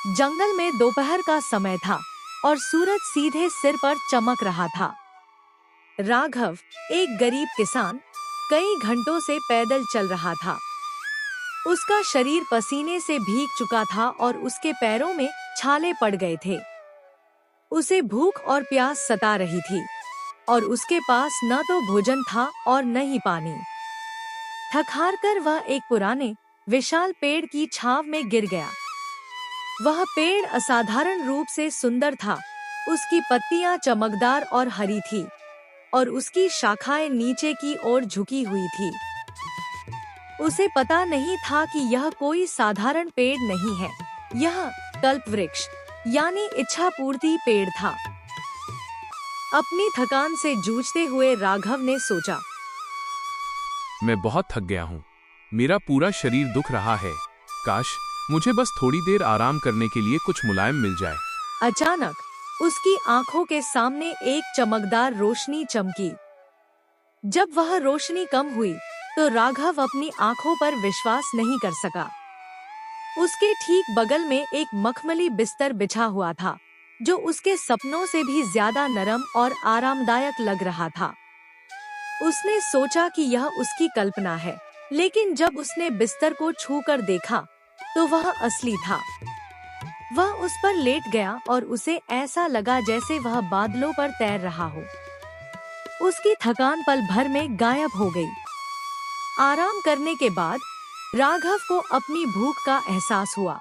जंगल में दोपहर का समय था और सूरज सीधे सिर पर चमक रहा था। राघव, एक गरीब किसान, कई घंटों से पैदल चल रहा था। उसका शरीर पसीने से भीग चुका था और उसके पैरों में छाले पड़ गए थे। उसे भूख और प्यास सता रही थी और उसके पास न तो भोजन था और न ही पानी। थक-हार कर वह एक पुराने विशाल पेड़ की छांव में गिर गया। वह पेड़ असाधारण रूप से सुंदर था। उसकी पत्तियां चमकदार और हरी थी और उसकी शाखाएं नीचे की ओर झुकी हुई थी। उसे पता नहीं था कि यह कोई साधारण पेड़ नहीं है, यह कल्पवृक्ष यानी इच्छा पूर्ति पेड़ था। अपनी थकान से जूझते हुए राघव ने सोचा, मैं बहुत थक गया हूँ। मेरा पूरा शरीर दुख रहा है। काश मुझे बस थोड़ी देर आराम करने के लिए कुछ मुलायम मिल जाए। अचानक उसकी आंखों के सामने एक चमकदार रोशनी चमकी। जब वह रोशनी कम हुई तो राघव अपनी आंखों पर विश्वास नहीं कर सका। उसके ठीक बगल में एक मखमली बिस्तर बिछा हुआ था, जो उसके सपनों से भी ज्यादा नरम और आरामदायक लग रहा था। उसने सोचा कि यह उसकी कल्पना है, लेकिन जब उसने बिस्तर को छूकर देखा तो वह असली था। वह उस पर लेट गया और उसे ऐसा लगा जैसे वह बादलों पर तैर रहा हो। उसकी थकान पल भर में गायब हो गई। आराम करने के बाद राघव को अपनी भूख का एहसास हुआ।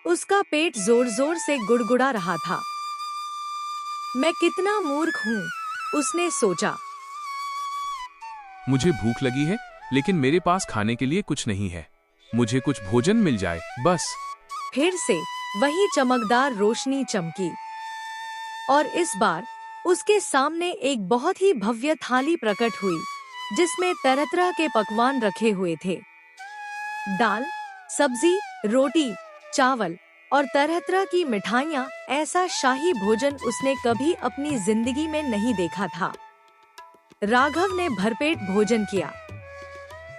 उसका पेट जोर-जोर से गुड़गुड़ा रहा था। मैं कितना मूर्ख हूँ, उसने सोचा। मुझे भूख लगी है, लेकिन मेरे पास खाने के लिए कुछ नहीं है। मुझे कुछ भोजन मिल जाए बस। फिर से वही चमकदार रोशनी चमकी और इस बार उसके सामने एक बहुत ही भव्य थाली प्रकट हुई, जिसमें तरह-तरह के पकवान रखे हुए थे। दाल, सब्जी, रोटी, चावल और तरह-तरह की मिठाइयाँ। ऐसा शाही भोजन उसने कभी अपनी जिंदगी में नहीं देखा था। राघव ने भरपेट भोजन किया।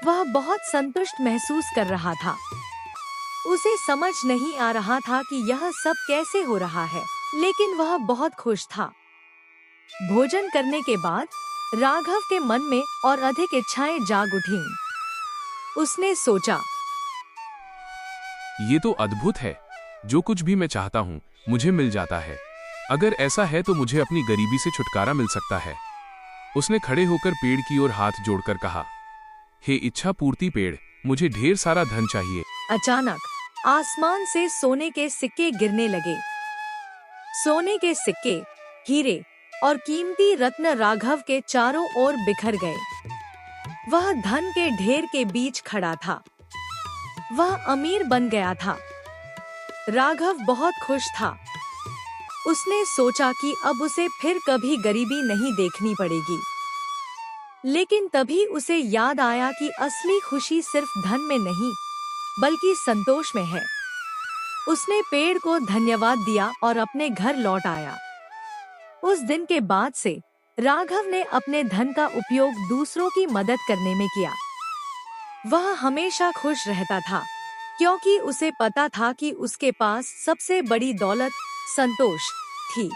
वह बहुत संतुष्ट महसूस कर रहा था। उसे समझ नहीं आ रहा था कि यह सब कैसे हो रहा है, लेकिन वह बहुत खुश था। भोजन करने के बाद राघव के मन में और अधिक इच्छाएं जाग उठीं। उसने सोचा, ये तो अद्भुत है। जो कुछ भी मैं चाहता हूँ मुझे मिल जाता है। अगर ऐसा है तो मुझे अपनी गरीबी से छुटकारा मिल सकता है। उसने खड़े होकर पेड़ की ओर हाथ जोड़कर कहा, हे इच्छा पूर्ति पेड़, मुझे ढेर सारा धन चाहिए। अचानक आसमान से सोने के सिक्के गिरने लगे। सोने के सिक्के, हीरे और कीमती रत्न राघव के चारों ओर बिखर गए। वह धन के ढेर के बीच खड़ा था। वह अमीर बन गया था। राघव बहुत खुश था। उसने सोचा कि अब उसे फिर कभी गरीबी नहीं देखनी पड़ेगी। लेकिन तभी उसे याद आया कि असली खुशी सिर्फ धन में नहीं, बल्कि संतोष में है। उसने पेड़ को धन्यवाद दिया और अपने घर लौट आया। उस दिन के बाद से राघव ने अपने धन का उपयोग दूसरों की मदद करने में किया। वह हमेशा खुश रहता था, क्योंकि उसे पता था कि उसके पास सबसे बड़ी दौलत संतोष थी।